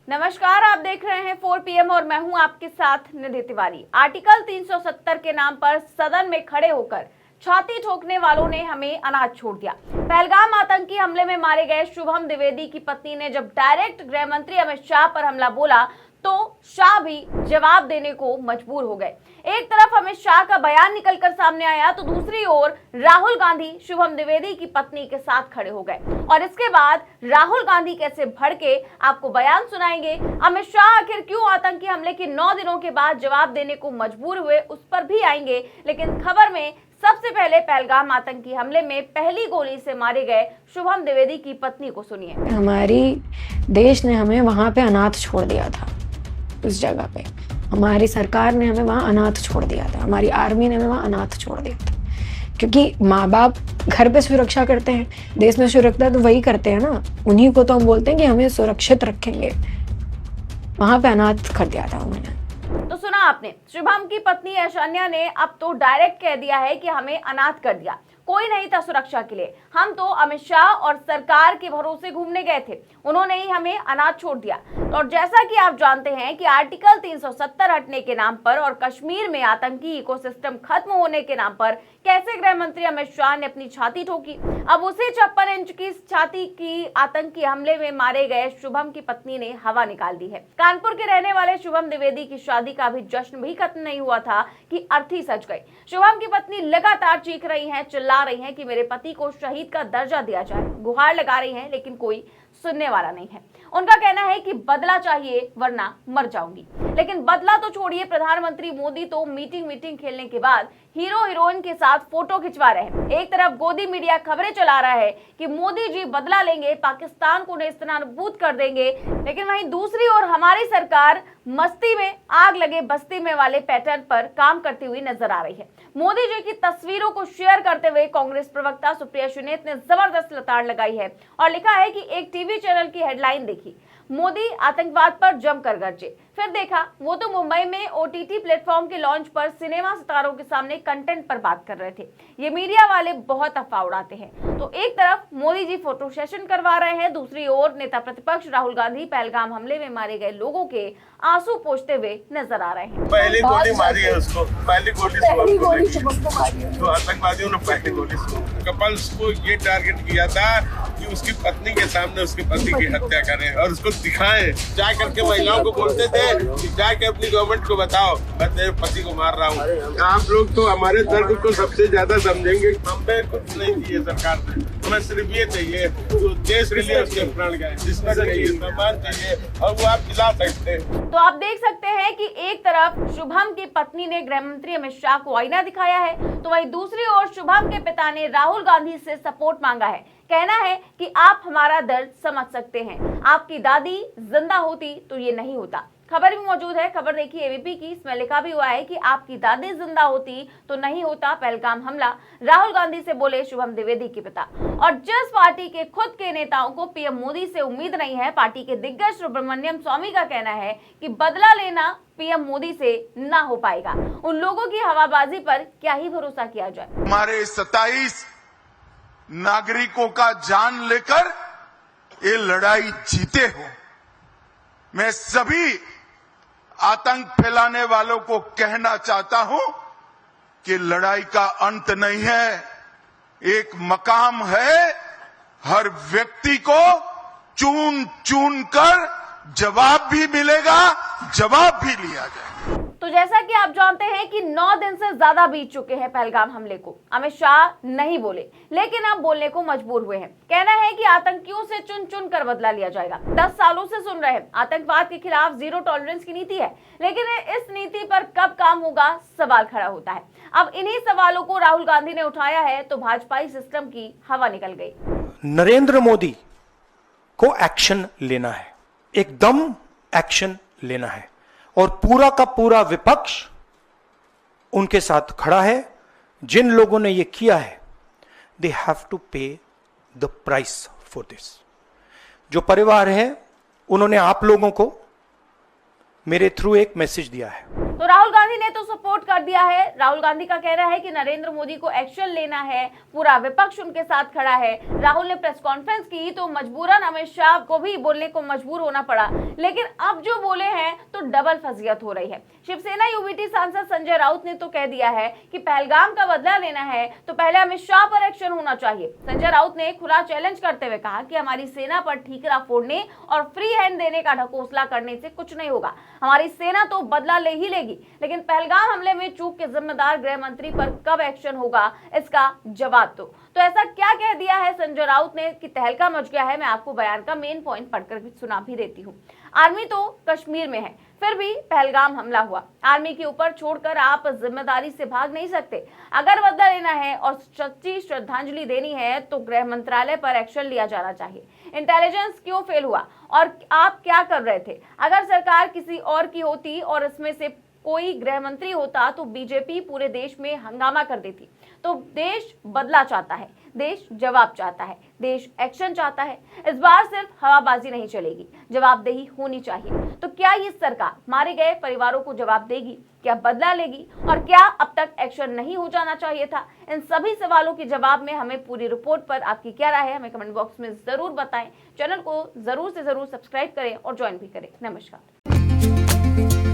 नमस्कार, आप देख रहे हैं 4 PM और मैं हूं आपके साथ निधि तिवारी। आर्टिकल 370 के नाम पर सदन में खड़े होकर छाती ठोकने वालों ने हमें अनाज छोड़ दिया। पहलगाम आतंकी हमले में मारे गए शुभम द्विवेदी की पत्नी ने जब डायरेक्ट गृह मंत्री अमित शाह पर हमला बोला तो शाह भी जवाब देने को मजबूर हो गए। एक तरफ अमित शाह का बयान निकलकर सामने आया तो दूसरी ओर राहुल गांधी शुभम द्विवेदी की पत्नी के साथ खड़े हो गए और इसके बाद राहुल गांधी कैसे भड़के आपको बयान सुनाएंगे। अमित शाह आखिर क्यों आतंकी हमले के 9 दिनों के बाद जवाब देने को मजबूर हुए उस पर भी आएंगे, लेकिन खबर में सबसे पहले पहलगाम आतंकी हमले में पहली गोली से मारे गए शुभम द्विवेदी की पत्नी को सुनिए। हमारी देश ने हमें वहां पे अनाथ छोड़ दिया था। उस जगह पे हमारी सरकार ने हमें वहां अनाथ छोड़ दिया था, हमारी आर्मी ने हमें वहां अनाथ छोड़ दिया था। क्योंकि माँ बाप घर पे सुरक्षा करते हैं, देश में सुरक्षा तो वही करते हैं ना, उन्हीं को तो हम बोलते हैं कि हमें सुरक्षित रखेंगे। वहां पे अनाथ कर दिया था उन्होंने। तो सुना आपने, शुभम की पत्नी ऐशान्या ने अब तो डायरेक्ट कह दिया है कि हमें अनाथ कर दिया, कोई नहीं था सुरक्षा के लिए, हम तो अमित शाह और सरकार के भरोसे घूमने गए थे, उन्होंने ही हमें अनाथ छोड़ दिया। और जैसा कि आप जानते हैं कि आर्टिकल 370 हटने के नाम पर और कश्मीर में आतंकी इकोसिस्टम खत्म होने के नाम पर कैसे गृह मंत्री अमित शाह ने अपनी छाती ठोकी। अब उसी 56 इंच की छाती की आतंकी हमले में मारे गए शुभम की पत्नी ने हवा निकाल दी है। कानपुर के रहने वाले शुभम द्विवेदी की शादी का भी जश्न भी खत्म नहीं हुआ था कि अर्थी सज गई। शुभम की पत्नी लगातार चीख रही है, चिल्ला रही हैं कि मेरे पति को शहीद का दर्जा दिया जाए, गुहार लगा रही हैं, लेकिन कोई सुनने वाला नहीं है। उनका कहना है कि बदला चाहिए वरना मर जाऊंगी। लेकिन बदला तो छोड़िए, प्रधानमंत्री मोदी तो मीटिंग खेलने के बाद हीरो हीरोइन के साथ फोटो खिंचवा रहे हैं। एक तरफ गोदी मीडिया खबरें चला रहा है कि मोदी जी बदला लेंगे, पाकिस्तान को नेस्तनाबूद कर देंगे, लेकिन वहीं दूसरी ओर हमारी सरकार मस्ती में आग लगे बस्ती में वाले पैटर्न पर काम करती हुई नजर आ रही है। मोदी जी की तस्वीरों को शेयर करते हुए कांग्रेस प्रवक्ता सुप्रिया सुले ने जबरदस्त लताड़ लगाई है और लिखा है कि एक टीवी चैनल की हेडलाइन देखी, मोदी आतंकवाद पर जमकर गरजे। फिर देखा वो तो मुंबई में OTT प्लेटफॉर्म के लॉन्च पर सिनेमा सितारों के सामने कंटेंट पर बात कर रहे थे। ये मीडिया वाले बहुत अफवाह उड़ाते हैं। तो एक तरफ मोदी जी फोटो सेशन करवा रहे हैं, दूसरी ओर नेता प्रतिपक्ष राहुल गांधी पहलगाम हमले में मारे गए लोगों के आंसू पोंछते हुए नजर आ रहे हैं। पहली गोली मारी है उसको, पहली गोली तो आतंकवादियों ने पहली गोली कपल्स को ये टारगेट किया था कि उसकी पत्नी के सामने उसके पति की हत्या करें और उसको दिखाएं। जा करके महिलाओं को बोलते थे कि जाके अपनी गवर्नमेंट को बताओ मैं तेरे पति को मार रहा हूँ। आप लोग तो हमारे दर्द को सबसे ज्यादा समझेंगे। हमें कुछ नहीं चाहिए सरकार से, हमें सिर्फ ये चाहिए जो देश के लिए उसके प्राण गए, जिसमें चाहिए सम्मान चाहिए और वो आप दिला सकते हैं। तो आप देख सकते हैं कि एक तरफ शुभम की पत्नी ने गृह मंत्री अमित शाह को आईना दिखाया है, तो वहीं दूसरी ओर शुभम के पिता ने राहुल गांधी से सपोर्ट मांगा है। कहना है कि आप हमारा दर्द समझ सकते हैं, आपकी दादी जिंदा होती तो ये नहीं होता। खबर भी मौजूद है, खबर देखिए ABP की, इसमें लिखा भी हुआ है कि आपकी दादी जिंदा होती तो नहीं होता पहलगाम हमला, राहुल गांधी से बोले शुभम द्विवेदी के पिता। और जिस पार्टी के खुद के नेताओं को PM मोदी से उम्मीद नहीं है, पार्टी के दिग्गज सुब्रमण्यम स्वामी का कहना है कि बदला लेना PM मोदी से ना हो पाएगा। उन लोगों की हवाबाजी पर क्या ही भरोसा किया जाए। हमारे 27 नागरिकों का जान लेकर ये लड़ाई जीते हो। मैं सभी आतंक फैलाने वालों को कहना चाहता हूं कि लड़ाई का अंत नहीं है, एक मकाम है। हर व्यक्ति को चुन चुन कर जवाब भी मिलेगा, जवाब भी लिया जाएगा। तो जैसा कि आप जानते हैं कि 9 दिन से ज्यादा बीत चुके हैं पहलगाम हमले को। अमित शाह नहीं बोले, लेकिन अब बोलने को मजबूर हुए हैं। कहना है कि आतंकियों से चुन चुन कर बदला लिया जाएगा। 10 सालों से सुन रहे हैं आतंकवाद के खिलाफ जीरो टॉलरेंस की नीति है, लेकिन इस नीति पर कब काम होगा सवाल खड़ा होता है। अब इन्हीं सवालों को राहुल गांधी ने उठाया है तो भाजपाई सिस्टम की हवा निकल गई। नरेंद्र मोदी को एक्शन लेना है, एकदम एक्शन लेना है और पूरा का पूरा विपक्ष उनके साथ खड़ा है। जिन लोगों ने ये किया है दे हैव टू पे द प्राइस फॉर दिस। जो परिवार है उन्होंने आप लोगों को मेरे थ्रू एक मैसेज दिया है। तो राहुल गांधी ने तो सपोर्ट कर दिया है। राहुल गांधी का कहना है कि नरेंद्र मोदी को एक्शन लेना है, पूरा विपक्ष उनके साथ खड़ा है। राहुल ने प्रेस कॉन्फ्रेंस की तो मजबूरन अमित शाह को भी बोलने को मजबूर होना पड़ा, लेकिन अब जो बोले हैं तो डबल फजीयत हो रही है। शिवसेना यूबीटी सांसद संजय राउत ने तो कह दिया है कि पहलगाम का बदला लेना है तो पहले अमित शाह पर एक्शन होना चाहिए। संजय राउत ने खुला चैलेंज करते हुए कहा कि हमारी सेना पर ठीकरा फोड़ने और फ्री हैंड देने का ढकोसला करने से कुछ नहीं होगा। हमारी सेना तो बदला ले ही लेगी, लेकिन पहलगाम हमले में चूक के जिम्मेदार गृह मंत्री पर कब एक्शन होगा, इसका जवाब दो। तो ऐसा क्या कह दिया है संजय राउत ने कि तहलका मच गया है। मैं आपको बयान का मेन पॉइंट पढ़कर सुना भी देती हूँ। आर्मी तो कश्मीर में है, फिर भी पहलगाम हमला हुआ। आर्मी के ऊपर छोड़कर आप जिम्मेदारी से भाग नहीं सकते। अगर बदला लेना है और सच्ची श्रद्धांजलि देनी है तो गृह मंत्रालय पर एक्शन लिया जाना चाहिए। इंटेलिजेंस क्यों फेल हुआ और आप क्या कर रहे थे? अगर सरकार किसी और की होती और इसमें से कोई गृह मंत्री होता तो बीजेपी पूरे देश में हंगामा कर देती। तो देश बदला चाहता है, देश जवाब चाहता है, देश एक्शन चाहता है। इस बार सिर्फ हवाबाजी नहीं चलेगी, जवाबदेही होनी चाहिए। तो क्या ये सरकार मारे गए परिवारों को जवाब देगी? क्या बदला लेगी? और क्या अब तक एक्शन नहीं हो जाना चाहिए था? इन सभी सवालों के जवाब में हमें पूरी रिपोर्ट पर आपकी क्या राय है, हमें कमेंट बॉक्स में जरूर बताएं। चैनल को जरूर से जरूर सब्सक्राइब करें और ज्वाइन भी करें। नमस्कार।